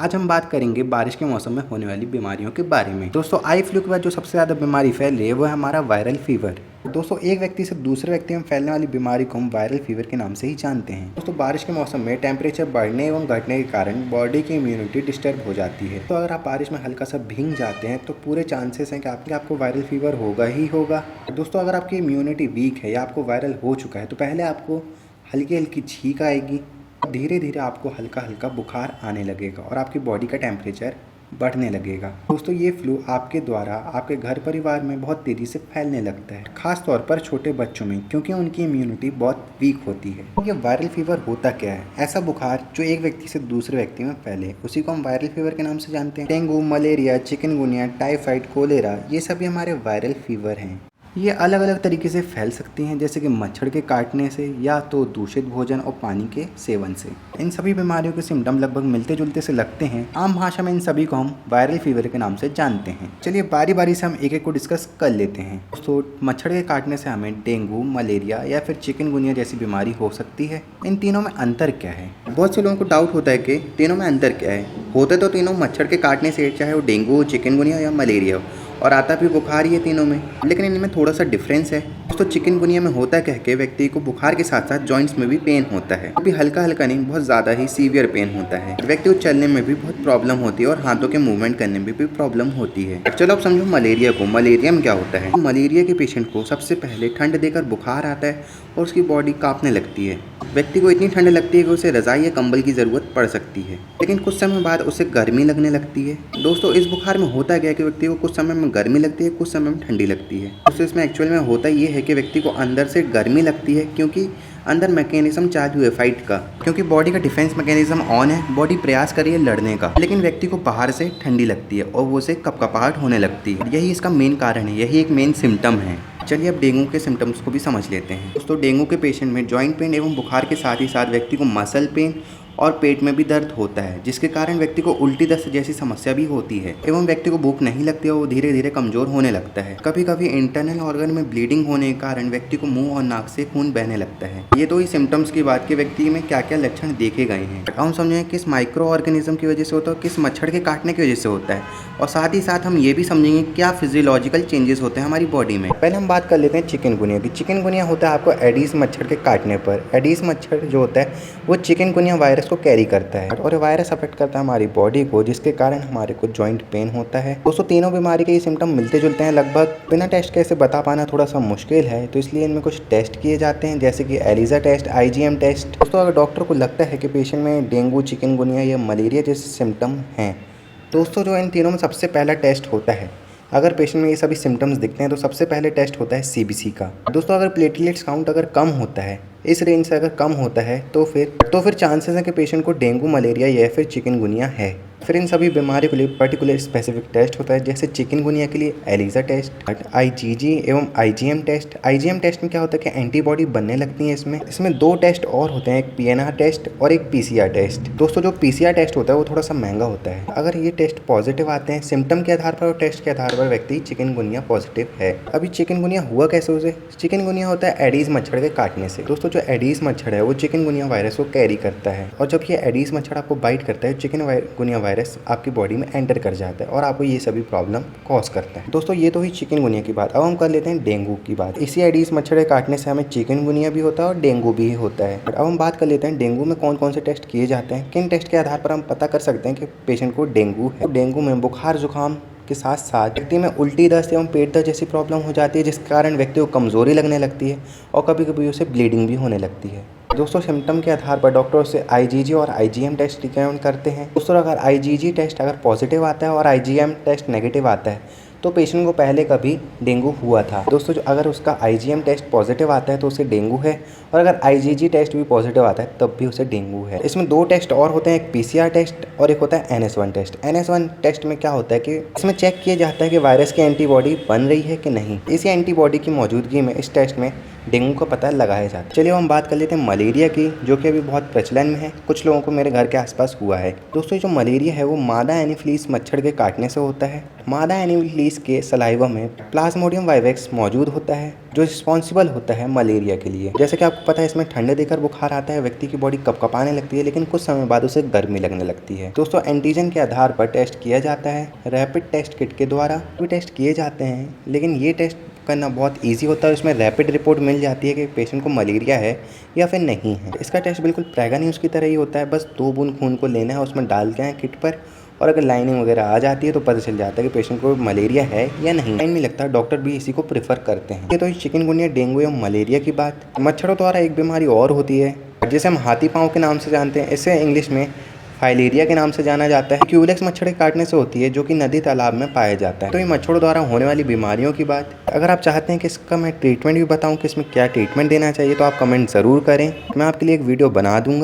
आज हम बात करेंगे बारिश के मौसम में होने वाली बीमारियों के बारे में। दोस्तों, आई फ्लू के बाद जो सबसे ज़्यादा बीमारी फैल रही है वो है हमारा वायरल फीवर। दोस्तों, एक व्यक्ति से दूसरे व्यक्ति में फैलने वाली बीमारी को हम वायरल फीवर के नाम से ही जानते हैं। दोस्तों, बारिश के मौसम में टेम्परेचर बढ़ने एवं घटने के कारण बॉडी की इम्यूनिटी डिस्टर्ब हो जाती है। तो अगर आप बारिश में हल्का सा भीग जाते हैं तो पूरे चांसेस हैं कि आपको वायरल फीवर होगा ही होगा। दोस्तों, अगर आपकी इम्यूनिटी वीक है या आपको वायरल हो चुका है तो पहले आपको हल्की हल्की छींक आएगी, धीरे धीरे आपको हल्का हल्का बुखार आने लगेगा और आपकी बॉडी का टेम्परेचर बढ़ने लगेगा। दोस्तों, ये फ्लू आपके द्वारा आपके घर परिवार में बहुत तेज़ी से फैलने लगता है, खास तौर पर छोटे बच्चों में, क्योंकि उनकी इम्यूनिटी बहुत वीक होती है। तो ये वायरल फीवर होता क्या है? ऐसा बुखार जो एक व्यक्ति से दूसरे व्यक्ति में फैले, उसी को हम वायरल फीवर के नाम से जानते हैं। Dengue, malaria, chikungunya, typhoid, cholera, ये सभी हमारे वायरल फीवर हैं। ये अलग अलग तरीके से फैल सकती हैं, जैसे कि मच्छर के काटने से या तो दूषित भोजन और पानी के सेवन से। इन सभी बीमारियों के सिम्टम लगभग मिलते जुलते से लगते हैं। आम भाषा में इन सभी को हम वायरल फीवर के नाम से जानते हैं। चलिए बारी बारी से हम एक एक को डिस्कस कर लेते हैं। तो मच्छर के काटने से हमें डेंगू, मलेरिया या फिर चिकनगुनिया जैसी बीमारी हो सकती है। इन तीनों में अंतर क्या है? बहुत से लोगों को डाउट होता है कि तीनों में अंतर क्या है। होते तो तीनों मच्छर के काटने से, चाहे वो डेंगू, चिकनगुनिया या मलेरिया हो, और आता भी बुखार ही है तीनों में, लेकिन इनमें थोड़ा सा डिफरेंस है। दोस्तों, चिकनगुनिया में होता क्या है कि व्यक्ति को बुखार के साथ साथ जॉइंट्स में भी पेन होता है। अभी हल्का हल्का नहीं, बहुत ज़्यादा ही सीवियर पेन होता है। व्यक्ति को चलने में भी बहुत प्रॉब्लम होती है और हाथों के मूवमेंट करने में भी प्रॉब्लम होती है। चलो अब समझो मलेरिया को। मलेरिया में क्या होता है? मलेरिया के पेशेंट को सबसे पहले ठंड देकर बुखार आता है और उसकी बॉडी कांपने लगती है। व्यक्ति को इतनी ठंड लगती है कि उसे रज़ाई या कंबल की ज़रूरत पड़ सकती है, लेकिन कुछ समय बाद उसे गर्मी लगने लगती है। दोस्तों, इस बुखार में होता क्या है कि व्यक्ति को कुछ समय में गर्मी लगती है, कुछ समय में ठंडी लगती है। दोस्तों, इसमें एक्चुअल में होता ये है कि व्यक्ति को अंदर से गर्मी लगती है, क्योंकि अंदर मैकेनिज्म चालू है फाइट का, क्योंकि बॉडी का डिफेंस मैकेनिज्म ऑन है, बॉडी प्रयास कर रही है लड़ने का, लेकिन व्यक्ति को बाहर से ठंडी लगती है और वो उसे कपकपाहट होने लगती है। यही इसका मेन कारण है, यही एक मेन सिम्टम है। चलिए अब डेंगू के सिम्टम्स को भी समझ लेते हैं। दोस्तों, डेंगू के पेशेंट में जॉइंट पेन एवं बुखार के साथ ही साथ व्यक्ति को मसल पेन और पेट में भी दर्द होता है, जिसके कारण व्यक्ति को उल्टी दस्त जैसी समस्या भी होती है एवं व्यक्ति को भूख नहीं लगती है, वो धीरे धीरे कमजोर होने लगता है। कभी कभी इंटरनल ऑर्गन में ब्लीडिंग होने के कारण व्यक्ति को मुंह और नाक से खून बहने लगता है। ये तो ही सिम्टम्स की बात कि व्यक्ति में क्या क्या लक्षण देखे गए हैं। अब हम समझें किस माइक्रो ऑर्गेनिज्म की वजह से होता है, किस मच्छर के काटने की वजह से होता है, और साथ ही साथ हम ये भी समझेंगे क्या फिजियोलॉजिकल चेंजेस होते हैं हमारी बॉडी में। पहले हम बात कर लेते हैं चिकनगुनिया की। चिकनगुनिया होता है आपको एडीज मच्छर के काटने पर। एडीज मच्छर जो होता है वो चिकनगुनिया वायरस को कैरी करता है और वायरस अफेक्ट करता है हमारी बॉडी को, जिसके कारण हमारे को जॉइंट पेन होता है। दोस्तों, तीनों बीमारी के ये सिम्टम मिलते जुलते हैं लगभग। बिना टेस्ट के इसे बता पाना थोड़ा सा मुश्किल है, तो इसलिए इनमें कुछ टेस्ट किए जाते हैं, जैसे कि एलिजा टेस्ट, IgM टेस्ट। दोस्तों, अगर डॉक्टर को लगता है कि पेशेंट में डेंगू, चिकनगुनिया या मलेरिया जैसे सिम्टम हैं, दोस्तों जो इन तीनों में सबसे पहला टेस्ट होता है, अगर पेशेंट में ये सभी सिम्टम्स दिखते हैं तो सबसे पहले टेस्ट होता है CBC का। दोस्तों, अगर प्लेटलेट्स काउंट अगर कम होता है, इस रेंज से अगर कम होता है तो फिर चांसेस है कि पेशेंट को डेंगू, मलेरिया या फिर चिकनगुनिया है। फिर इन सभी बीमारी के लिए पर्टिकुलर स्पेसिफिक टेस्ट होता है, जैसे चिकनगुनिया के लिए एलिजा टेस्ट, IgG एवं IgM टेस्ट। IgM टेस्ट में क्या होता है कि एंटीबॉडी बनने लगती है। इसमें 2 टेस्ट और होते हैं, एक PNR टेस्ट और एक PCR टेस्ट। दोस्तों, जो PCR टेस्ट होता है वो थोड़ा सा महंगा होता है। अगर ये टेस्ट पॉजिटिव आते हैं सिम्टम के आधार पर और टेस्ट के आधार पर व्यक्ति चिकनगुनिया पॉजिटिव है। अभी चिकनगुनिया हुआ कैसे उसे? चिकनगुनिया होता है एडीज मच्छर के काटने से। दोस्तों, जो एडीज मच्छर है वो चिकनगुनिया वायरस को कैरी करता है, और जब ये एडीज मच्छर आपको बाइट करता है, चिकनगुनिया वायरस आपकी बॉडी में एंटर कर जाता है और आपको ये सभी प्रॉब्लम कॉज करता है। दोस्तों, ये तो ही चिकनगुनिया की बात। अब हम कर लेते हैं डेंगू की बात। इसी एडीज मच्छर के काटने से हमें चिकनगुनिया भी होता है और डेंगू भी होता है। अब हम बात कर लेते हैं डेंगू में कौन कौन से टेस्ट किए जाते हैं, किन टेस्ट के आधार पर हम पता कर सकते हैं कि पेशेंट को डेंगू है। डेंगू में बुखार, जुकाम के साथ साथ व्यक्ति में उल्टी दस्त एवं पेट दर्द जैसी प्रॉब्लम हो जाती है, जिसके कारण व्यक्ति को कमजोरी लगने लगती है और कभी कभी उसे ब्लीडिंग भी होने लगती है। दोस्तों, सिम्टम के आधार पर डॉक्टर उसे IgG और IgM टेस्ट रिकमेंड करते हैं। दोस्तों, अगर IgG टेस्ट अगर पॉजिटिव आता है और IgM टेस्ट नेगेटिव आता है तो पेशेंट को पहले कभी डेंगू हुआ था। दोस्तों, जो अगर उसका IgM टेस्ट पॉजिटिव आता है तो उसे डेंगू है, और अगर IgG टेस्ट भी पॉजिटिव आता है तब भी उसे डेंगू है। इसमें 2 टेस्ट और होते हैं, एक PCR टेस्ट और एक होता है NS1 टेस्ट। NS1 टेस्ट में क्या होता है कि इसमें चेक किया जाता है कि वायरस की एंटीबॉडी बन रही है कि नहीं। इसी एंटीबॉडी की मौजूदगी में इस टेस्ट में डेंगू का पता लगाया जाता है। चलिए हम बात कर लेते हैं मलेरिया की, जो कि अभी बहुत प्रचलन में है। कुछ लोगों को मेरे घर के आसपास हुआ है। दोस्तों जो मलेरिया है वो मादा एनोफिलीज मच्छर के काटने से होता है। मादा एनोफिलीज के सलाइवा में प्लाज्मोडियम वाइवेक्स मौजूद होता है, जो रिस्पॉन्सिबल होता है मलेरिया के लिए। जैसे कि आपको पता है इसमें ठंडे देकर बुखार आता है, व्यक्ति की बॉडी कपकपाने लगती है, लेकिन कुछ समय बाद उसे गर्मी लगने लगती है। दोस्तों एंटीजन के आधार पर टेस्ट किया जाता है, रैपिड टेस्ट किट के द्वारा भी टेस्ट किए जाते हैं, लेकिन ये टेस्ट करना बहुत इजी होता है। उसमें रैपिड रिपोर्ट मिल जाती है कि पेशेंट को मलेरिया है या फिर नहीं है। इसका टेस्ट बिल्कुल प्रेगा न्यूज़ की तरह ही होता है, बस 2 बूंद खून को लेना है, उसमें डालते हैं किट पर, और अगर लाइनिंग वगैरह आ जाती है तो पता चल जाता है कि पेशेंट को मलेरिया है या नहीं। टाइम नहीं लगता, डॉक्टर भी इसी को प्रेफर करते हैं। ये तो चिकनगुनिया, डेंगू या मलेरिया की बात। मच्छरों द्वारा एक बीमारी और होती है जिसे हम हाथी पाँव के नाम से जानते हैं। इसे इंग्लिश में फाइलेरिया के नाम से जाना जाता है। क्यूलेक्स मच्छर के काटने से होती है, जो कि नदी तालाब में पाया जाता है। तो ये मच्छरों द्वारा होने वाली बीमारियों की बात। अगर आप चाहते हैं कि इसका मैं ट्रीटमेंट भी बताऊं कि इसमें क्या ट्रीटमेंट देना चाहिए, तो आप कमेंट ज़रूर करें, मैं आपके लिए एक वीडियो बना दूंगा।